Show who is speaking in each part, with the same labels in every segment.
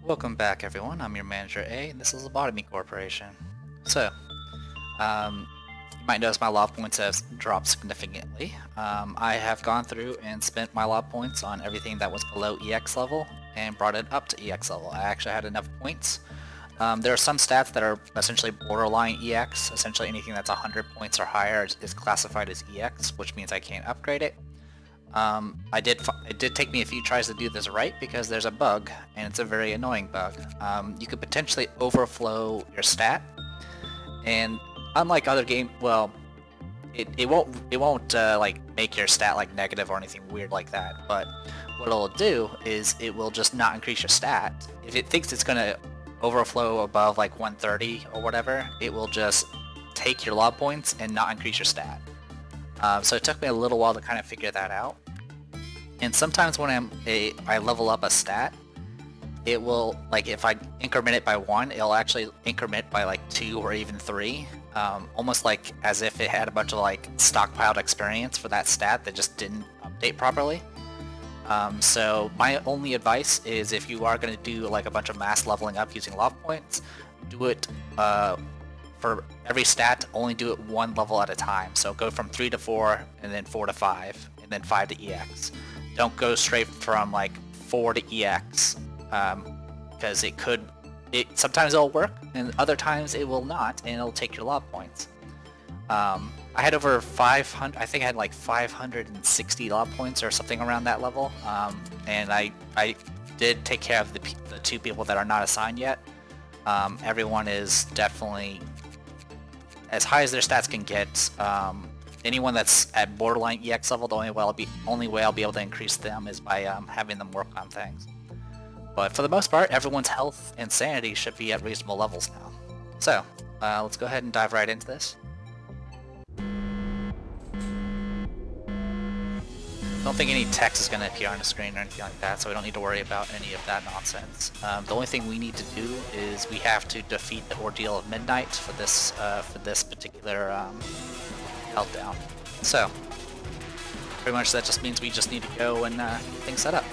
Speaker 1: Welcome back everyone, I'm your manager A, and this is Lobotomy Corporation. So, you might notice my lob points have dropped significantly. I have gone through and spent my lob points on everything that was below EX level and brought it up to EX level. I actually had enough points. There are some stats that are essentially borderline EX. Essentially anything that's 100 points or higher is classified as EX, which means I can't upgrade it. It did take me a few tries to do this right because there's a bug, and it's a very annoying bug. You could potentially overflow your stat, and unlike other games, well, it won't like make your stat like negative or anything weird like that. But what it'll do is it will just not increase your stat. If it thinks it's gonna overflow above like 130 or whatever, it will just take your lob points and not increase your stat. So it took me a little while to kind of figure that out. And sometimes when I level up a stat, it will, like if I increment it by 1, it'll actually increment by like 2 or even 3. Almost like as if it had a bunch of like stockpiled experience for that stat that just didn't update properly. So my only advice is if you are going to do like a bunch of mass leveling up using lob points, do it for every stat, only do it one level at a time. So go from 3 to 4, and then 4 to 5, and then 5 to EX. Don't go straight from like 4 to EX, because sometimes it'll work, and other times it will not, and it'll take your lob points. I had over 500, I think I had like 560 lob points or something around that level, and I did take care of the 2 people that are not assigned yet. Everyone is definitely as high as their stats can get. Anyone that's at borderline EX level, the only way I'll be able to increase them is by having them work on things. But for the most part, everyone's health and sanity should be at reasonable levels now. So, let's go ahead and dive right into this. I don't think any text is going to appear on the screen or anything like that, so we don't need to worry about any of that nonsense. The only thing we need to do is we have to defeat the Ordeal of Midnight for this particular meltdown. So, pretty much that just means we just need to go and get things set up.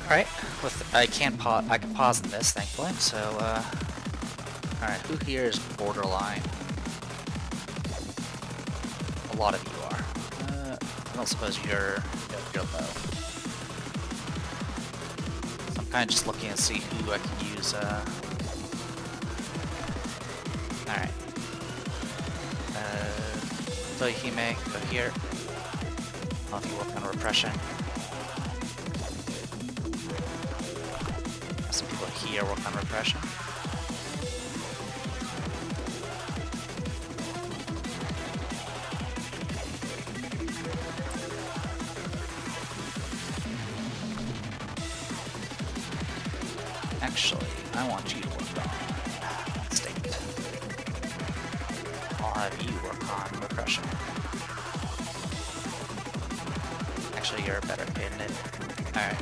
Speaker 1: Alright, I can pause in this, thankfully, so, alright, who here is borderline? A lot of you are. I don't suppose you're low. So I'm kind of just looking to see who I can use, alright. Toihime, go here. I'll have you work on repression. Some people here work on repression. Actually, I want you to work on state. I'll have you work on repression. Actually, you're a better candidate. Alright.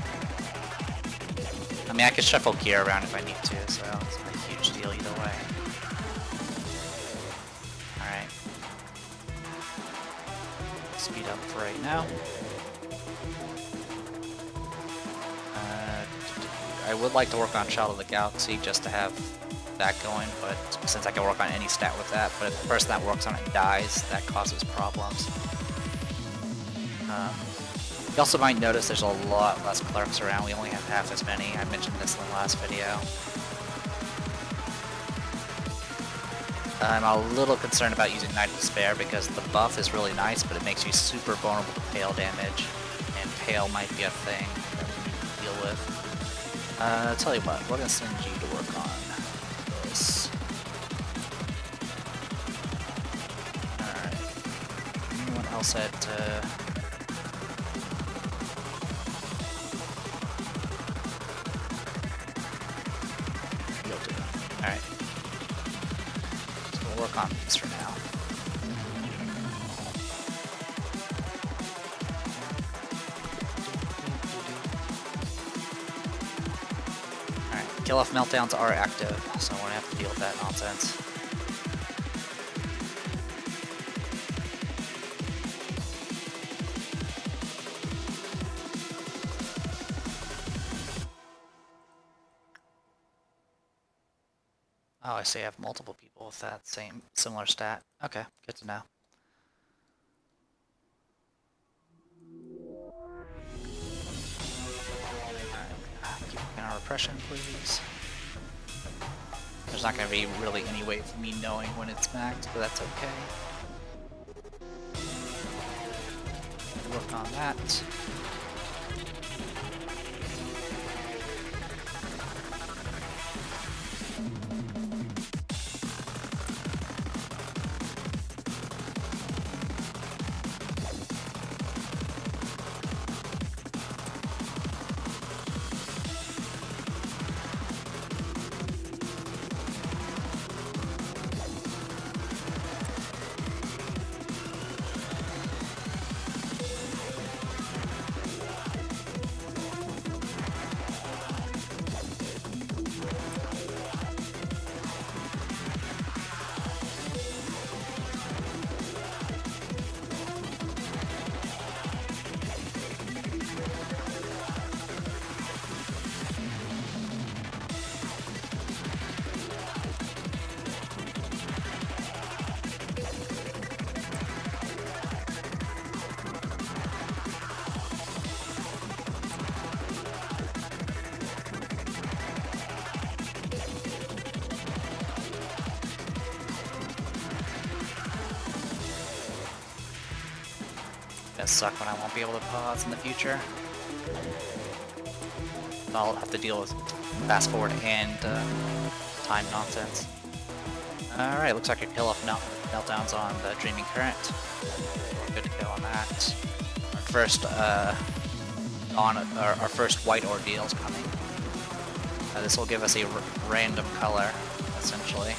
Speaker 1: I mean, I could shuffle gear around if I need to, so it's not a huge deal either way. Alright. Speed up for right now. I would like to work on Child of the Galaxy just to have that going, but since I can work on any stat with that, but if the person that works on it dies, that causes problems. You also might notice there's a lot less clerks around. We only have half as many. I mentioned this in the last video. I'm a little concerned about using Knight of Despair because the buff is really nice, but it makes you super vulnerable to Pale damage, and Pale might be a thing that we need to deal with. I'll tell you what, we're going to send you to work on this. Alright. Anyone else at, you'll do it. Alright. So we'll work on these for now. Kill-off meltdowns are active, so we're gonna have to deal with that nonsense. Oh, I see I have multiple people with that similar stat. Okay, good to know. Alright, keep working on repression, please. There's not going to be really any way of me knowing when it's maxed, but that's okay. Work on that. Gonna suck when I won't be able to pause in the future. I'll have to deal with fast forward and time nonsense. Alright, looks like your kill off meltdown's on the Dreaming Current. Good to go on that. Our first white ordeal's coming. This will give us a random color, essentially.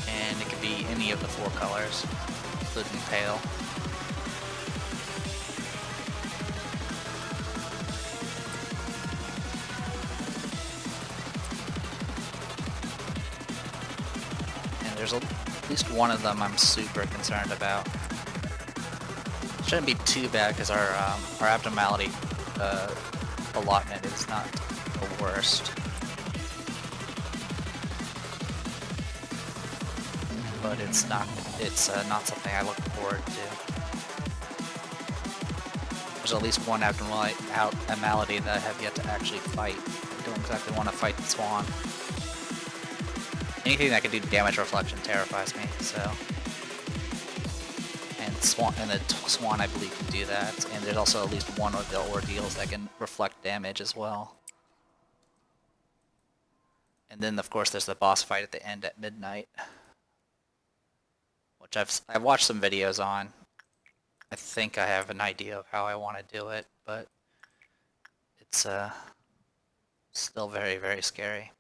Speaker 1: And it could be any of the 4 colors, including pale. And there's at least one of them I'm super concerned about. Shouldn't be too bad because our abnormality allotment is not the worst. But it's not something I look forward to. There's at least one abnormality that I have yet to actually fight. I don't exactly want to fight the Swan. Anything that can do damage reflection terrifies me, so. And the Swan I believe can do that, and there's also at least one of the ordeals that can reflect damage as well. And then of course there's the boss fight at the end at midnight, which I've watched some videos on. I think I have an idea of how I want to do it, but it's still very, very scary.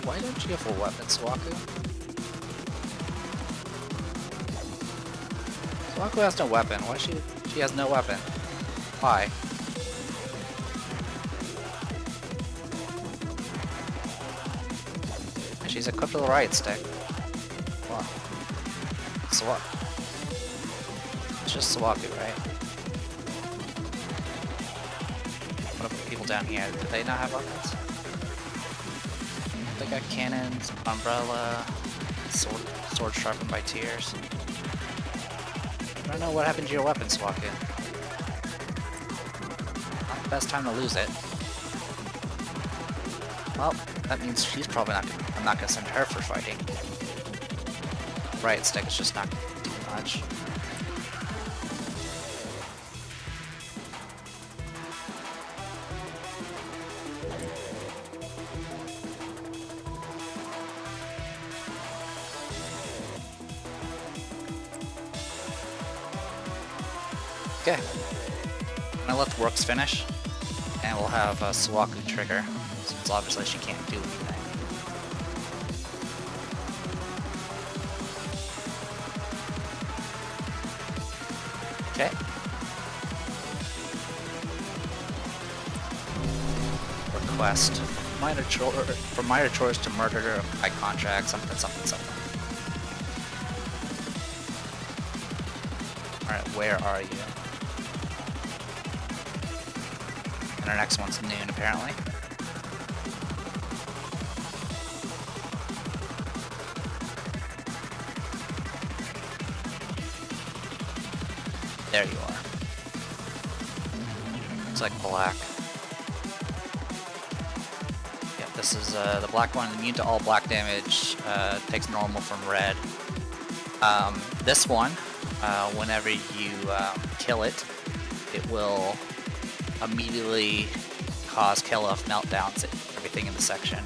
Speaker 1: Why don't you have a weapon, Swaku? Swaku has no weapon. Why she has no weapon? Why? And she's equipped with a riot stick. What? It's just Swaku, right? I'm gonna put people down here. Do they not have weapons? They got cannons, umbrella, sword sharpened by tears. I don't know what happened to your weapon, Swaku. Not the best time to lose it. Well, that means she's probably not gonna, I'm not gonna send her for fighting. Riot stick is just not gonna do much. Okay. I'm gonna let the works finish, and we'll have Suwaku trigger, since obviously she can't do anything. Okay. Request from minor chores to murder by contract, something, something, something. Alright, where are you? And our next one's noon, apparently. There you are. Looks like black. Yep, this is the black one, immune to all black damage, takes normal from red. This one, whenever you kill it, it will immediately cause kill-off meltdowns at everything in the section.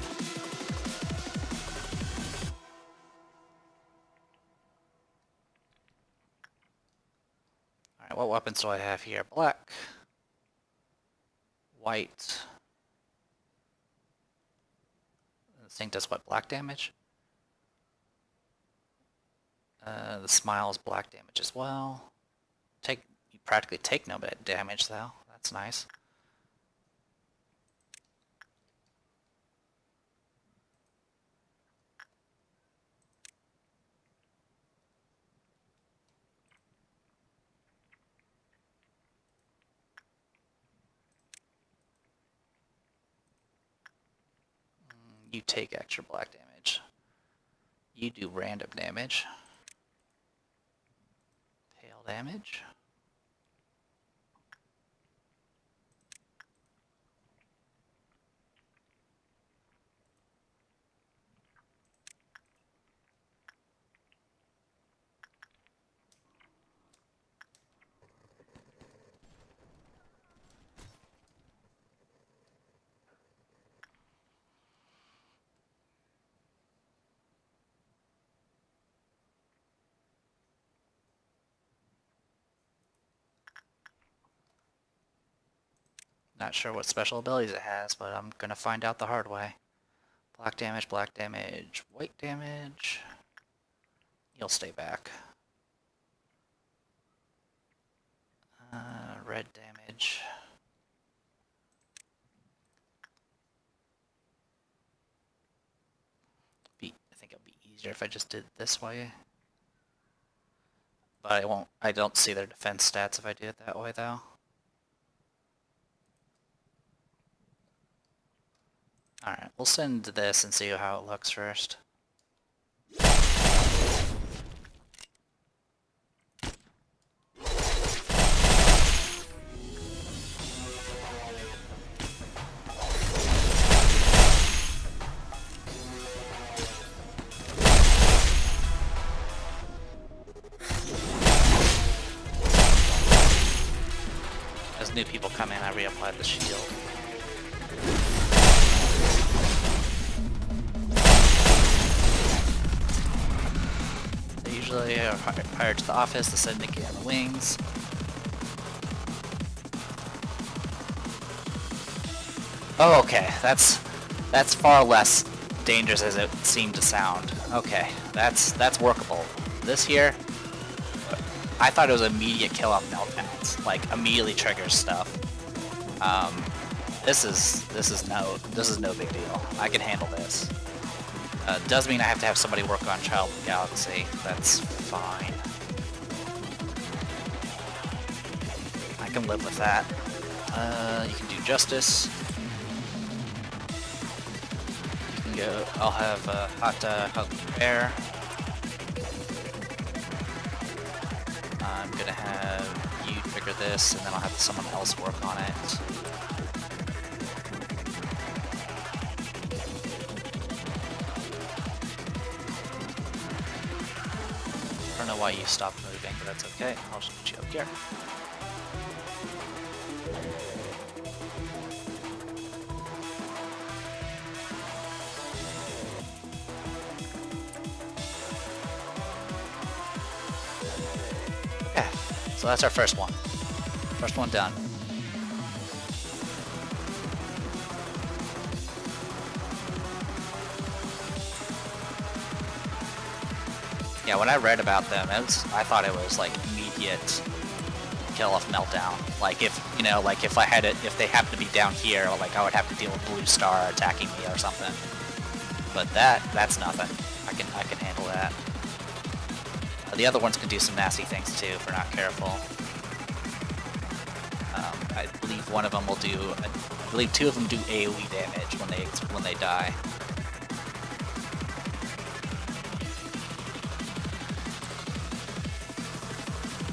Speaker 1: Alright, what weapons do I have here? Black, white. This thing does what, black damage? The smile is black damage as well. You practically take no damage though. That's nice. You take extra black damage. You do random damage. Tail damage. Not sure what special abilities it has, but I'm gonna find out the hard way. Black damage, white damage. You'll stay back. Red damage. I think it'll be easier if I just did it this way. But I don't see their defense stats if I do it that way though. Alright, we'll send this and see how it looks first. As new people come in, I reapply the shield. Usually hired to the office, the syndicate and the wings. Oh, okay, that's far less dangerous as it seemed to sound. Okay, that's workable. This here, I thought it was immediate kill-off meltdowns, like immediately triggers stuff. This is no big deal. I can handle this. Does mean I have to have somebody work on Child of the Galaxy. That's fine. I can live with that. You can do Justice. You can go. I'll have Hot Air. I'm gonna have you trigger this, and then I'll have someone else work on it. I don't know why you stopped moving, but that's okay. I'll just put you up here. Okay, so that's our first one. First one done. Yeah, when I read about them, I thought it was like immediate kill off meltdown. Like if, you know, like if I had it, if they happen to be down here, like I would have to deal with Blue Star attacking me or something. But that's nothing. I can handle that. The other ones can do some nasty things too if we're not careful. I believe one of them will do. I believe two of them do AOE damage when they die.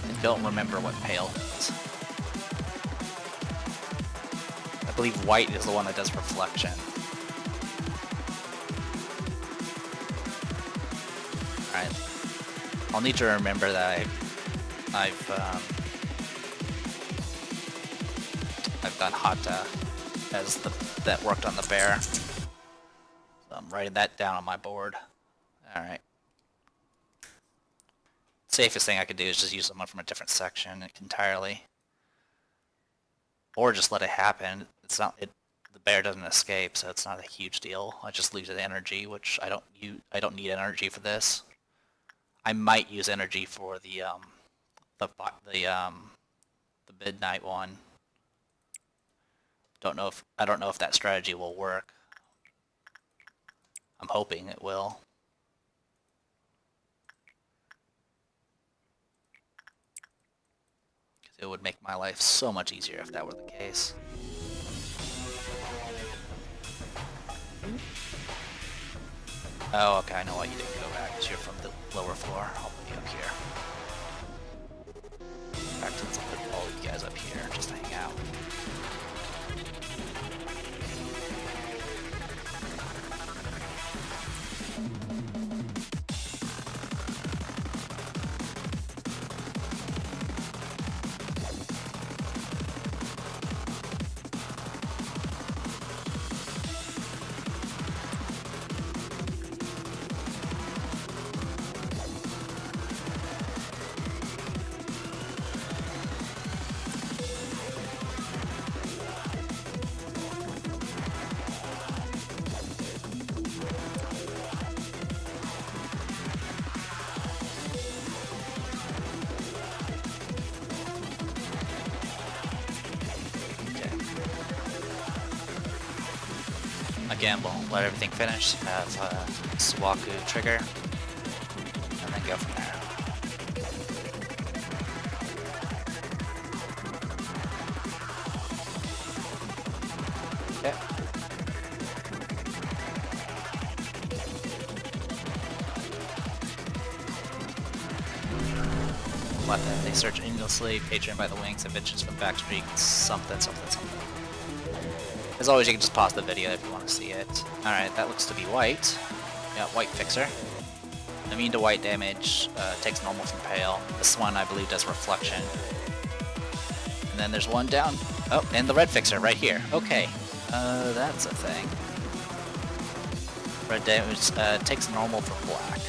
Speaker 1: I don't remember what pale does. I believe white is the one that does reflection. Alright. I'll need to remember that I've done Hata as that worked on the bear. So I'm writing that down on my board. Alright. Safest thing I could do is just use someone from a different section entirely. Or just let it happen. It's not the bear doesn't escape, so it's not a huge deal. I just lose the energy, which I don't need energy for this. I might use energy for the midnight one. I don't know if that strategy will work. I'm hoping it will. Because it would make my life so much easier if that were the case. Oh, okay, I know why you didn't go back, because you're from the lower floor. I'll put you up here. In fact, let's put all of you guys up here, just to hang out. Again, we'll let everything finish, have Suwaku trigger, and then go from there. Okay. What then? They search aimlessly, patroned by the wings, and bitches from backstreet, something. As always, you can just pause the video if you want to see it. Alright, that looks to be white. Yeah, white fixer. Immune to white damage, takes normal from pale. This one, I believe, does reflection. And then there's one down. Oh, and the red fixer right here. Okay, that's a thing. Red damage takes normal from black.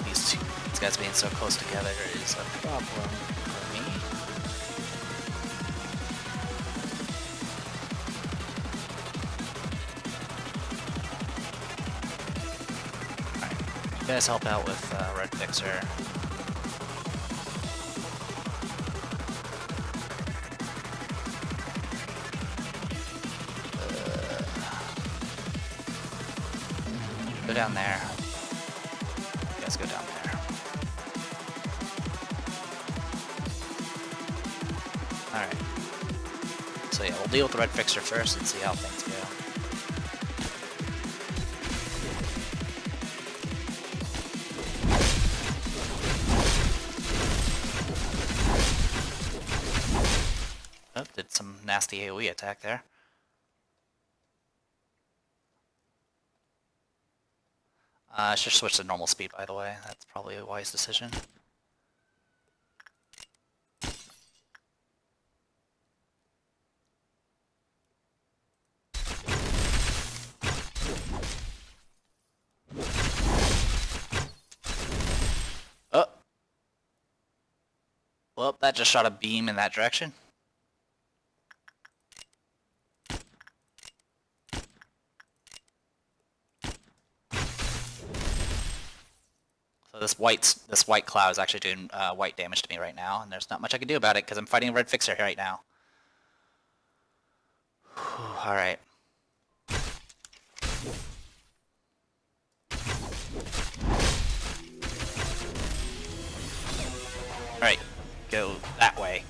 Speaker 1: These guys being so close together is a problem for me. Alright, you guys help out with Red Fixer. Go down there. You guys go down there. Alright. So yeah, we'll deal with the red fixer first and see how things go. Oh, did some nasty AoE attack there. I should switch to normal speed, by the way. That's probably a wise decision. Well, that just shot a beam in that direction. So this white cloud is actually doing white damage to me right now, and there's not much I can do about it because I'm fighting a red fixer right now. All right. All right, go that way.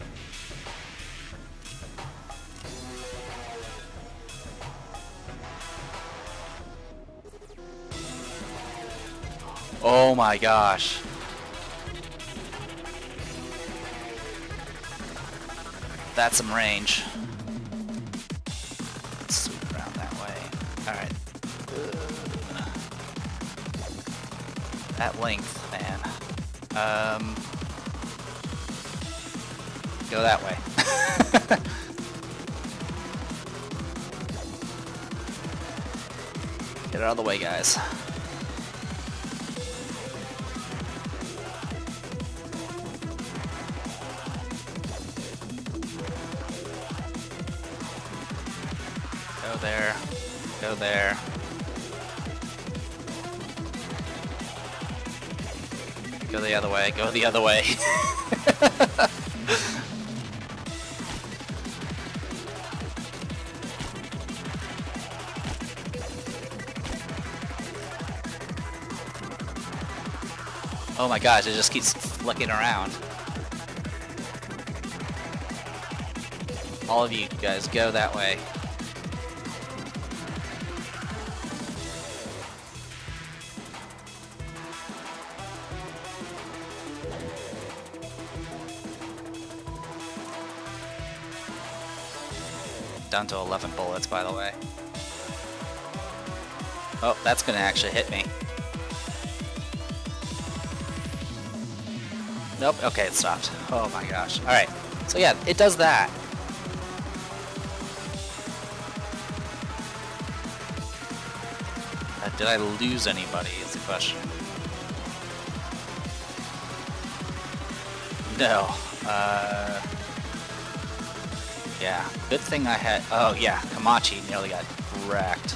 Speaker 1: Oh my gosh. That's some range. Let's swoop around that way. Alright. That length, man. Go that way. Get out of the way, guys. Go there. Go there. Go the other way. Go the other way. Oh my gosh, it just keeps flicking around. All of you guys go that way. Down to 11 bullets, by the way. Oh, that's gonna actually hit me. Nope, okay, it stopped. Oh my gosh. Alright, so yeah, it does that. Did I lose anybody is the question. No. Yeah, good thing I had... Oh yeah, Kamachi nearly got wrecked.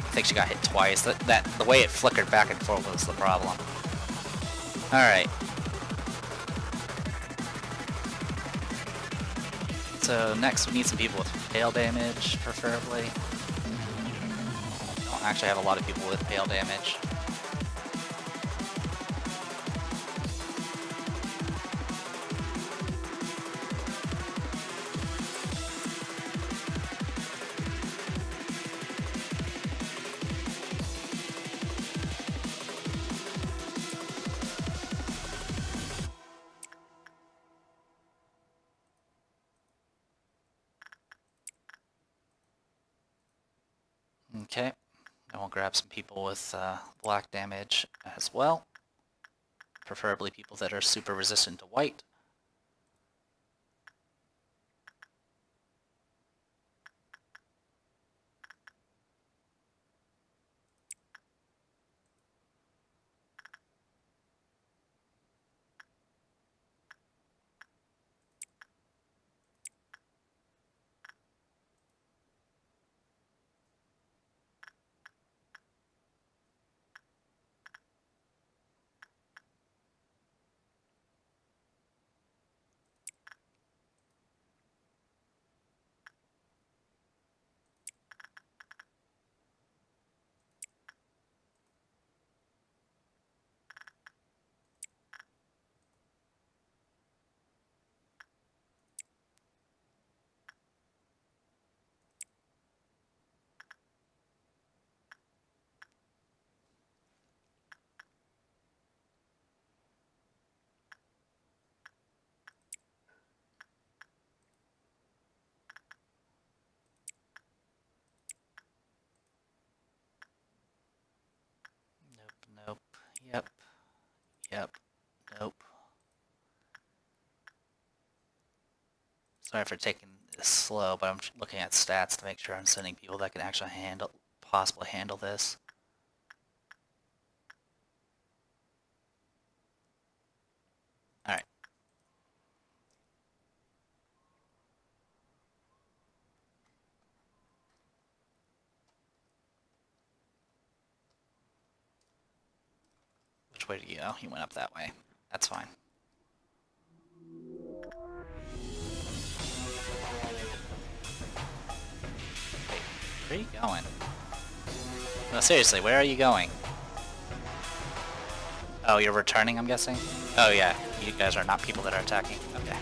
Speaker 1: I think she got hit twice. The way it flickered back and forth was the problem. Alright. So next we need some people with hail damage, preferably. Don't actually have a lot of people with hail damage. Okay, and we'll grab some people with black damage as well. Preferably people that are super resistant to white. Nope, nope, yep, yep, nope. Sorry for taking this slow, but I'm looking at stats to make sure I'm sending people that can actually possibly handle this. way to go. You went up that way. That's fine. Wait, where are you going? No, seriously, where are you going? Oh, you're returning, I'm guessing? Oh yeah, you guys are not people that are attacking. Okay.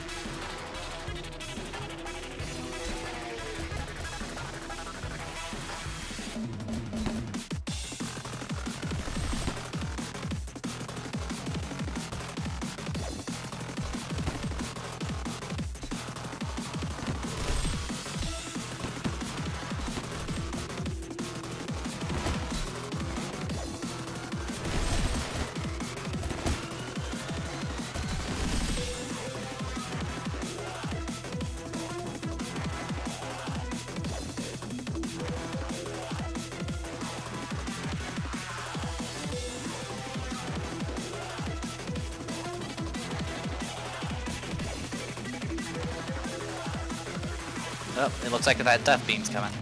Speaker 1: Oh, it looks like that death beam's coming.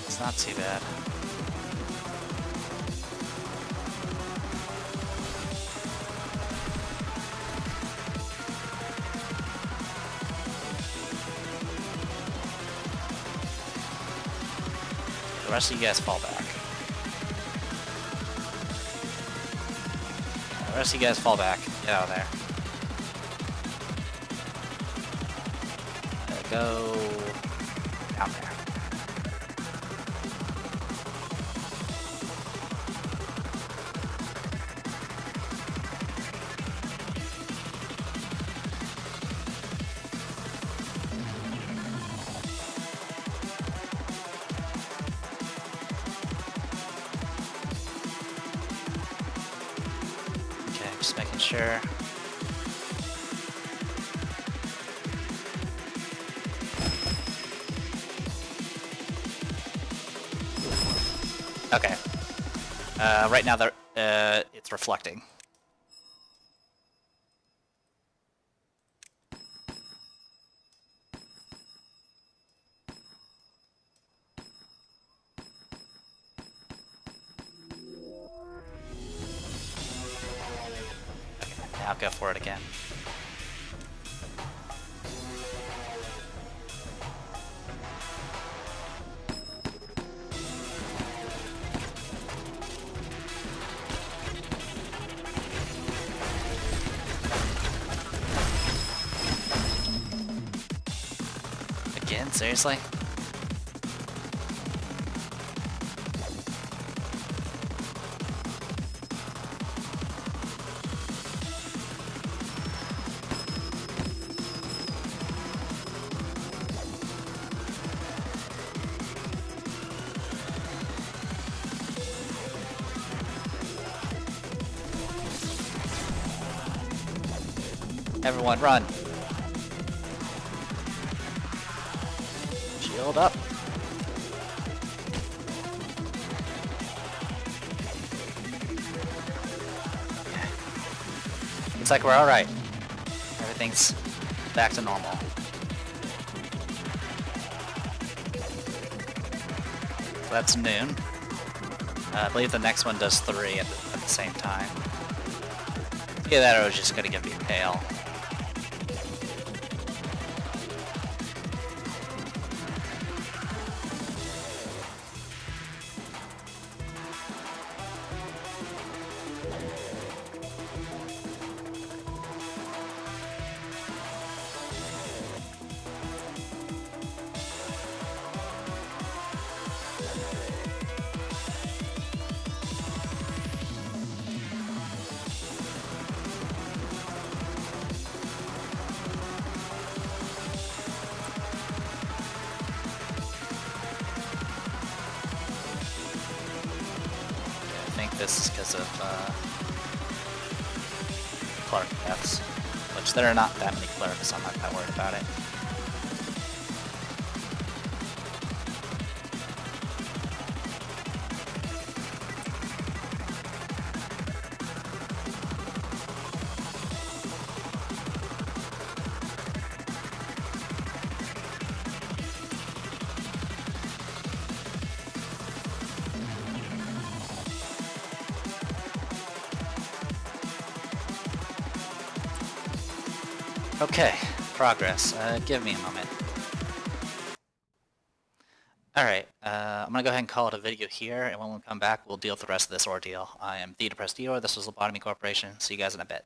Speaker 1: It's not too bad. The rest of you guys fall back. The rest of you guys fall back. Get out of there. Go down there. Okay, just making sure. Okay. Right now it's reflecting. Okay, now go for it again. Again? Seriously? Everyone run! Shield up! Looks like we're alright. Everything's back to normal. So that's noon. I believe the next one does 3 at the same time. Yeah, that arrow is just gonna give me a pale. this is because of cleric deaths, which there are not that many clerics, so I'm not that worried about it. Okay, progress. Give me a moment. Alright, I'm gonna go ahead and call it a video here, and when we come back, we'll deal with the rest of this ordeal. I am The Depressed Dealer, this was Lobotomy Corporation. See you guys in a bit.